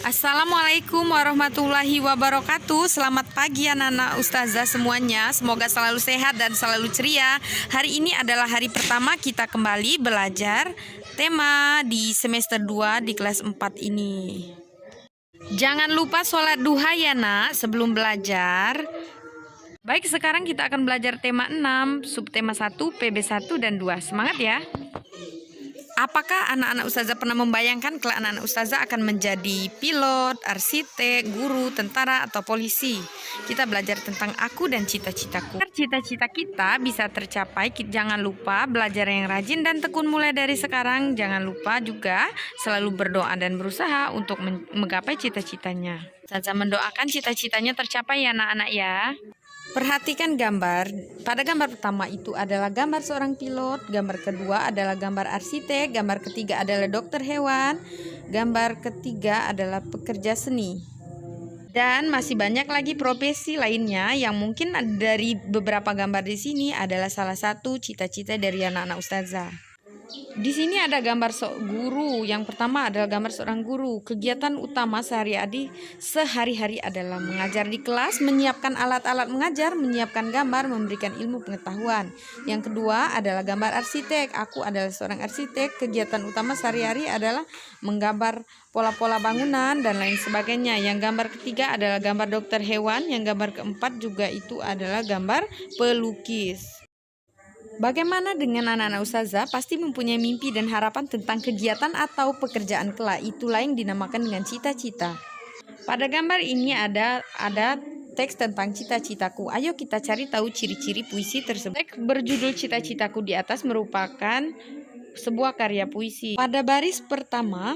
Assalamualaikum warahmatullahi wabarakatuh. Selamat pagi anak-anak ustazah semuanya. Semoga selalu sehat dan selalu ceria. Hari ini adalah hari pertama kita kembali belajar tema di semester 2 di kelas 4 ini. Jangan lupa sholat duha ya nak sebelum belajar. Baik, sekarang kita akan belajar tema 6, subtema 1, PB1 dan 2. Semangat ya. Apakah anak-anak ustazah pernah membayangkan kalau anak-anak ustazah akan menjadi pilot, arsitek, guru, tentara, atau polisi? Kita belajar tentang aku dan cita-citaku. Agar cita-cita kita bisa tercapai, jangan lupa belajar yang rajin dan tekun mulai dari sekarang. Jangan lupa juga selalu berdoa dan berusaha untuk menggapai cita-citanya. Ustazah mendoakan cita-citanya tercapai ya anak-anak ya. Perhatikan gambar. Pada gambar pertama itu adalah gambar seorang pilot, gambar kedua adalah gambar arsitek, gambar ketiga adalah dokter hewan, gambar ketiga adalah pekerja seni. Dan masih banyak lagi profesi lainnya yang mungkin dari beberapa gambar di sini adalah salah satu cita-cita dari anak-anak ustazah. Di sini ada gambar guru. Yang pertama adalah gambar seorang guru. Kegiatan utama sehari-hari adalah mengajar di kelas, menyiapkan alat-alat mengajar, menyiapkan gambar, memberikan ilmu pengetahuan. Yang kedua adalah gambar arsitek. Aku adalah seorang arsitek. Kegiatan utama sehari-hari adalah menggambar pola-pola bangunan dan lain sebagainya. Yang gambar ketiga adalah gambar dokter hewan. Yang gambar keempat juga itu adalah gambar pelukis. Bagaimana dengan anak-anak ustazah? Pasti mempunyai mimpi dan harapan tentang kegiatan atau pekerjaan kelak. Itulah yang dinamakan dengan cita-cita. Pada gambar ini ada teks tentang cita-citaku. Ayo kita cari tahu ciri-ciri puisi tersebut. Teks berjudul Cita-citaku di atas merupakan sebuah karya puisi. Pada baris pertama,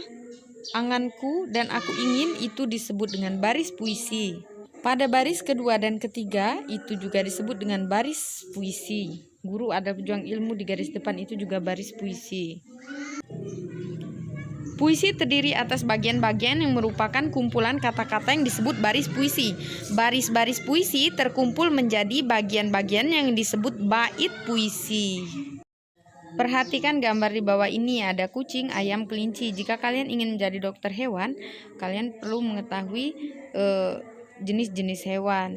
anganku dan aku ingin itu disebut dengan baris puisi. Pada baris kedua dan ketiga itu juga disebut dengan baris puisi. Guru ada pejuang ilmu di garis depan itu juga baris puisi. Puisi terdiri atas bagian-bagian yang merupakan kumpulan kata-kata yang disebut baris puisi. Baris-baris puisi terkumpul menjadi bagian-bagian yang disebut bait puisi. Perhatikan gambar di bawah ini, ada kucing, ayam, kelinci. Jika kalian ingin menjadi dokter hewan, kalian perlu mengetahui jenis-jenis hewan.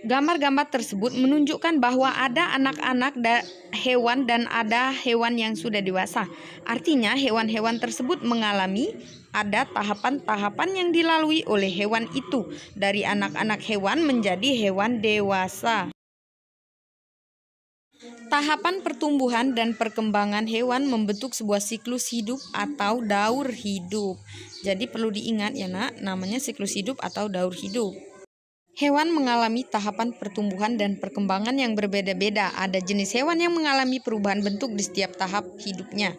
Gambar-gambar tersebut menunjukkan bahwa ada anak-anak hewan dan ada hewan yang sudah dewasa. Artinya hewan-hewan tersebut mengalami ada tahapan-tahapan yang dilalui oleh hewan itu, dari anak-anak hewan menjadi hewan dewasa. Tahapan pertumbuhan dan perkembangan hewan membentuk sebuah siklus hidup atau daur hidup. Jadi perlu diingat ya nak, namanya siklus hidup atau daur hidup. Hewan mengalami tahapan pertumbuhan dan perkembangan yang berbeda-beda. Ada jenis hewan yang mengalami perubahan bentuk di setiap tahap hidupnya.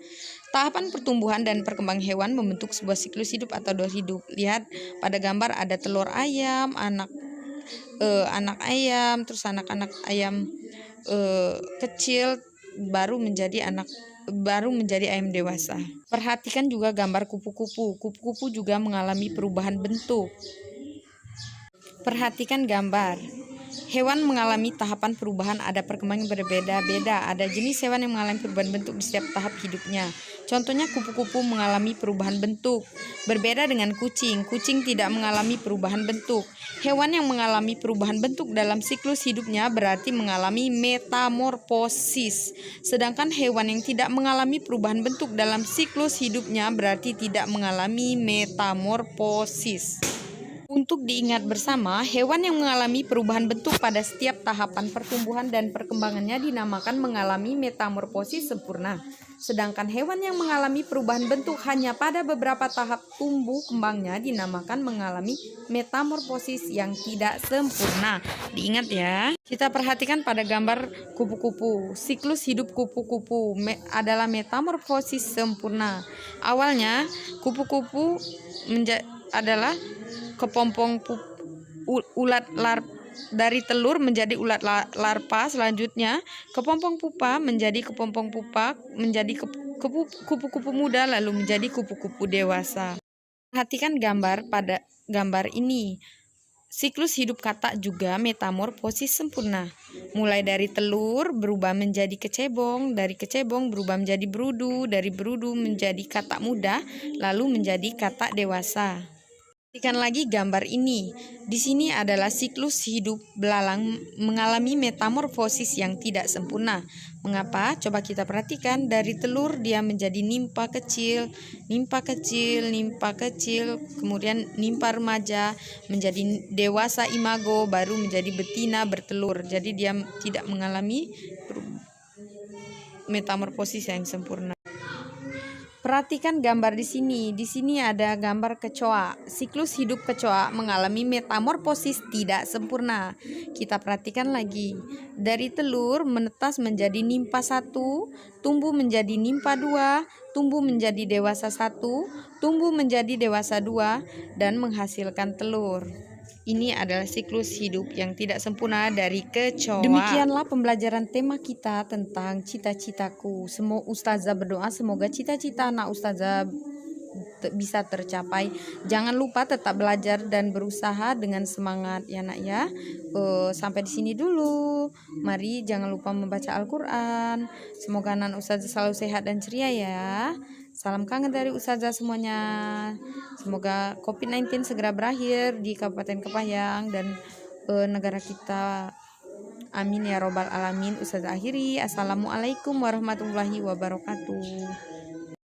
Tahapan pertumbuhan dan perkembangan hewan membentuk sebuah siklus hidup atau daur hidup. Lihat pada gambar ada telur ayam, anak ayam, terus anak-anak ayam kecil baru menjadi ayam dewasa. Perhatikan juga gambar kupu-kupu. Kupu-kupu juga mengalami perubahan bentuk. Perhatikan gambar. Hewan mengalami tahapan perubahan, ada perkembangan yang berbeda-beda. Ada jenis hewan yang mengalami perubahan bentuk di setiap tahap hidupnya. Contohnya kupu-kupu mengalami perubahan bentuk. Berbeda dengan kucing. Kucing tidak mengalami perubahan bentuk. Hewan yang mengalami perubahan bentuk dalam siklus hidupnya berarti mengalami metamorfosis. Sedangkan hewan yang tidak mengalami perubahan bentuk dalam siklus hidupnya berarti tidak mengalami metamorfosis. Untuk diingat bersama, hewan yang mengalami perubahan bentuk pada setiap tahapan pertumbuhan dan perkembangannya dinamakan mengalami metamorfosis sempurna. Sedangkan hewan yang mengalami perubahan bentuk hanya pada beberapa tahap tumbuh kembangnya dinamakan mengalami metamorfosis yang tidak sempurna. Diingat ya. Kita perhatikan pada gambar kupu-kupu. Siklus hidup kupu-kupu adalah metamorfosis sempurna. Awalnya kupu-kupu adalah kepompong ulat dari telur menjadi ulat larva. Selanjutnya kepompong pupa menjadi kepompong pupa, menjadi kupu-kupu muda, lalu menjadi kupu-kupu dewasa. Perhatikan gambar pada gambar ini. Siklus hidup katak juga metamorfosis sempurna. Mulai dari telur berubah menjadi kecebong, dari kecebong berubah menjadi berudu, dari berudu menjadi katak muda, lalu menjadi katak dewasa. Perhatikan lagi gambar ini. Di sini adalah siklus hidup belalang mengalami metamorfosis yang tidak sempurna. Mengapa? Coba kita perhatikan, dari telur dia menjadi nimpa kecil, nimpa kecil, nimpa kecil, kemudian nimpa remaja, menjadi dewasa imago, baru menjadi betina bertelur. Jadi dia tidak mengalami metamorfosis yang sempurna. Perhatikan gambar di sini. Di sini ada gambar kecoa. Siklus hidup kecoa mengalami metamorfosis tidak sempurna. Kita perhatikan lagi. Dari telur menetas menjadi nimpa 1, tumbuh menjadi nimpa 2, tumbuh menjadi dewasa 1, tumbuh menjadi dewasa 2, dan menghasilkan telur. Ini adalah siklus hidup yang tidak sempurna dari kecoa. Demikianlah pembelajaran tema kita tentang cita-citaku. Semua ustazah berdoa semoga cita-cita anak ustazah bisa tercapai. Jangan lupa tetap belajar dan berusaha dengan semangat ya nak ya. Sampai di sini dulu. Mari jangan lupa membaca Al-Quran. Semoga anak ustazah selalu sehat dan ceria ya. Salam kangen dari ustazah semuanya. Semoga COVID-19 segera berakhir di Kabupaten Kepanjen dan negara kita. Amin ya robbal alamin. Ustazah akhiri. Assalamualaikum warahmatullahi wabarakatuh.